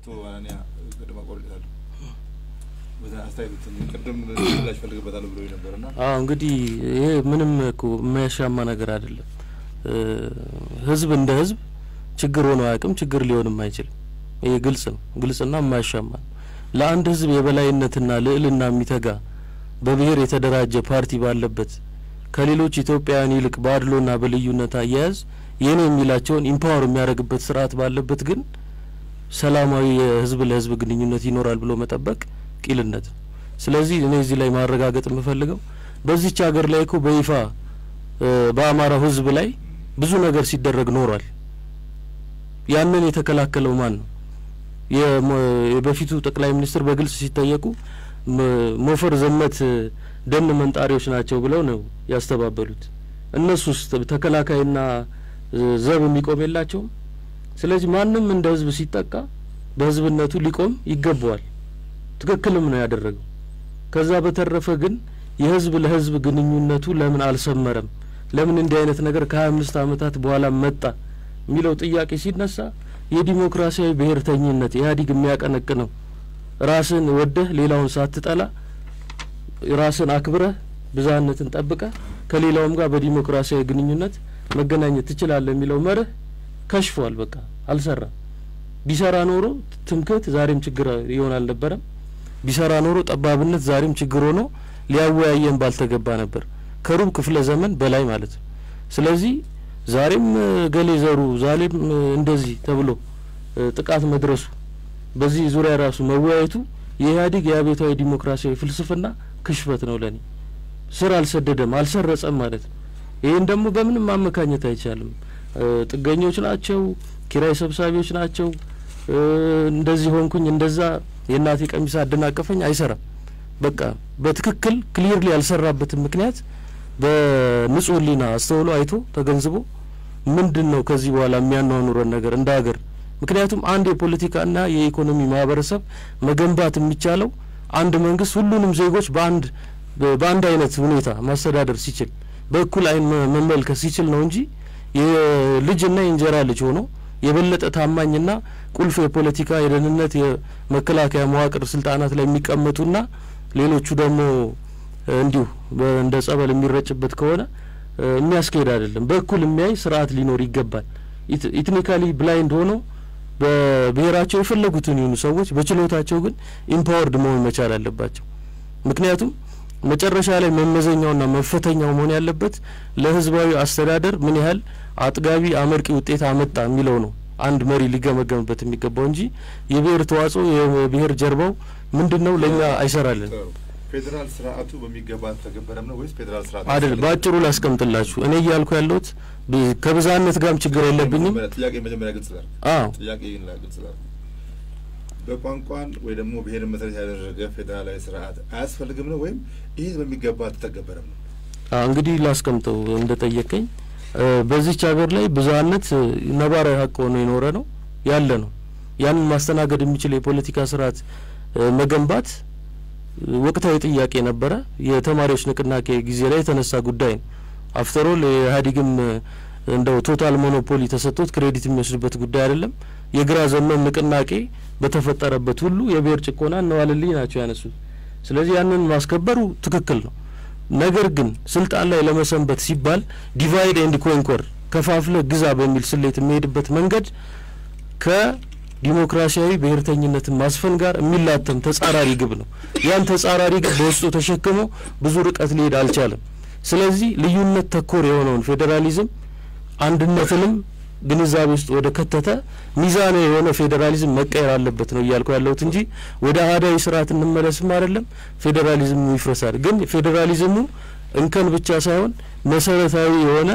አናንያ ቀደም አቆርጣለሁ በዛ አስተያየት ቀደም ላሽ ፈልግበታል ብሎ ይነበርና እንግዲህ ይሄ ምንም እኮ የማያሻማ ነገር አይደለም ህዝብ እንደ ህዝብ ችግር ሆኖ አያውቅም ችግር ሊሆንም አይችልም ይሄ ግልጽና የማያሻማ ለአንድ ህዝብ የበላይነትና ልዕልና የሚተጋ በብሔር የተደራጀ ፓርቲ ባለበት ከሌሎች ኢትዮጵያውያን ይልቅ ባድሎና በልዩነት አያያዝ የኔ የሚላቸውን ኢምፓወር የሚያደርግበት ስርዓት ባለበት ግን ሰላማዊ የህዝብ ለህዝብ ግንኙነት ይኖራል ብሎ መጠበቅ ቂልነት ስለዚህ እኔ እዚህ ላይ ማረጋገጥ የምፈልገው በዚህች ሀገር ላይ እኮ በይፋ በአማራው ህዝብ ላይ ብዙ ነገር ሲደረግ ኖሯል ያንን የተከላከለው ማን ነው የበፊቱ ጠቅላይ ሚኒስትር በግልጽ ሲጠየቁ ሞፈር ዘመት ደን መንጣሪዎች ናቸው ብለው ነው ያስተባበሉት እነሱስ ተከላካይና ዘብ የሚቆምላቸው ስለዚህ ማንንም እንደ ህዝብ ሲጠቃ በህዝብነቱ ሊቆም ይገባዋል ትክክልም ነው ያደረገው ከዛ በተረፈ ግን የህዝብ ለህዝብ ግንኙነቱ ለምን አልሰመረም ለምን እንዲህ አይነት ነገር ከ25 አመታት በኋላ መጣ ሚለው ጥያቄ ሲነሳ የዲሞክራሲያዊ ብሔርተኝነት ኢህአዲግ የሚያቀነቅነው ራስን ወደህ ሌላውን ሳትጠላ ራስን አክብረህ ብዛነትን ጠብቀህ ከሌላውም ጋር በዲሞክራሲያዊ ግንኙነት መገናኘት ትችላለህ የሚለው መርህ ከሽፏል በቃ አልሰራ ቢሰራ ኖሮ ትምከት ዛሬም ችግር ይሆናል ነበር ቢሰራ ኖሮ ጠባብነት ዛሬም ችግር ሆኖ ሊያወያየን ባልተገባ ነበር ከሩብ ክፍለ ዘመን በላይ ማለት ስለዚህ ዛሬም ገሌዘሩ ዛሬም እንደዚህ ተብሎ ጥቃት መድረሱ በዚህ ዙሪያ ራሱ መወያየቱ የኢህአዲግ የአብዮታዊ ዲሞክራሲያዊ ፍልስፍና ክሽፈት ነው ለኔ ስራ አልሰደደም አልሰረጸም ማለት ይሄን ደግሞ በምንም ማመካኘት አይቻልም ጥገኞች ናቸው ኪራይ ሰብሳቢዎች ናቸው እንደዚህ ሆንኩኝ እንደዛ የናቲ ቀሚስ አደናቀፈኝ አይሰራም በቃ በትክክል ክሊርሊ ያልሰራበት ምክንያት በንጹህ ሊና አስተውሎ አይቶ ተገንዝቦ ምንድነው ከዚህ በኋላ የሚያኗኑረን ነገር እንደ ሀገር ምክንያቱም አንድ የፖለቲካና የኢኮኖሚ ማህበረሰብ መገንባት የሚቻለው አንድ መንግስት ሁሉንም ዜጎች በአንድ አይነት ሁኔታ ማስተዳደር ሲችል በእኩል አይን መመልከት ሲችል ነው እንጂ የልጅና የእንጀራ ልጅ ሆኖ የበለጠ ታማኝና ቁልፍ የፖለቲካ የደህንነት የመከላከያ መዋቅር ስልጣናት ላይ የሚቀመጡና ሌሎቹ ደግሞ እንዲሁ እንደ ጸበል የሚረጭበት ከሆነ የሚያስኬድ አይደለም በእኩል የሚያይ ስርዓት ሊኖር ይገባል ኢትኒካሊ ብላይንድ ሆኖ በብሔራቸው የፈለጉትን ይሁኑ ሰዎች በችሎታቸው ግን ኢምፓወርድ መሆን መቻል አለባቸው ምክንያቱም መጨረሻ ላይ መመዘኛውና መፈተኛው መሆን ያለበት ለህዝባዊ አስተዳደር ምን ያህል አጥጋቢ አመርቂ ውጤት አመጣ የሚለው ነው አንድ መሪ ሊገመገምበት የሚገባው እንጂ የብሔር ተዋጽኦ የብሔር ጀርባው ምንድነው ለኛ አይሰራልን ፌደራል ስርዓቱ በሚገባ ተገበረም ነው ወይስ ፌደራል ስርዓቱ አይደል ባጭሩ ላስቀምጥላችሁ እኔ ያልኩ ያለሁት ከብዛነት ጋርም ችግር የለብኝም ጥያቄ መጀመሪያ ግልጽ ነው ጥያቄ ግልጽ ነው በቋንቋን ወይ ደግሞ ብሔር መሰረት ያደረገ ፌደራላዊ ስርዓት አያስፈልግም ነው ወይም ይሄ በሚገባ ተተገበረም ነው እንግዲህ ላስቀምጠው እንደጠየቀኝ በዚህች ሀገር ላይ ብዛነት ነባራዊ ሀቅ ሆኖ የኖረ ነው ያለ ነው ያን ማስተናገድ የሚችል የፖለቲካ ስርዓት መገንባት ወቅታዊ ጥያቄ ነበረ የተማሪዎች ንቅናቄ ጊዜ ላይ የተነሳ ጉዳይ ነው አፍተር ኦል የኢህአዲግም እንደው ቶታል ሞኖፖሊ ተሰጥቶት ክሬዲት የሚወስድበት ጉዳይ አይደለም የግራ ዘመን ንቅናቄ በተፈጠረበት ሁሉ የብሔር ጭቆና ነዋልልኝ ናቸው ያነሱት ስለዚህ ያንን ማስከበሩ ትክክል ነው ነገር ግን ስልጣን ላይ ለመሰንበት ሲባል ዲቫይድ ኤንድ ኮንኮር ከፋፍለ ግዛ በሚል ስሌት የሚሄድበት መንገድ ከዲሞክራሲያዊ ብሔርተኝነትን ማስፈን ጋር የሚላተም ተጻራሪ ግብ ነው ያን ተጻራሪ ግብ በውስጡ ተሸክሞ ብዙ ርቀት ሊሄድ አልቻለም ስለዚህ ልዩነት ተኮር የሆነውን ፌደራሊዝም አንድነትንም ግንዛቤ ውስጥ ወደ ከተተ ሚዛናዊ የሆነ ፌደራሊዝም መቀየር አለበት ነው ይያልኩ ያለሁት እንጂ ወደ አዳይ ስርዓት እንመለስም አይደለም ፌደራሊዝሙ ይፍረሳል ግን ፌደራሊዝሙ እንከን ብቻ ሳይሆን መሰረታዊ የሆነ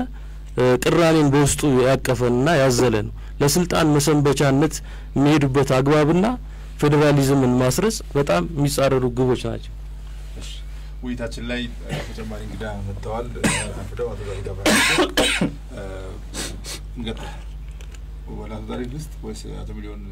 ቅራኔን በውስጡ ያቀፈና ያዘለ ነው ለስልጣን መሰንበቻነት የሚሄዱበት አግባብና ፌደራሊዝምን ማስረጽ በጣም የሚጻረሩ ግቦች ናቸው ውይይታችን ላይ ተጨማሪ እንግዳ መጥተዋል አፍደው አተዛጋ እንግዲህ ወላ ዛሬ ውስጥ ወይስ አቶ ሚሊዮን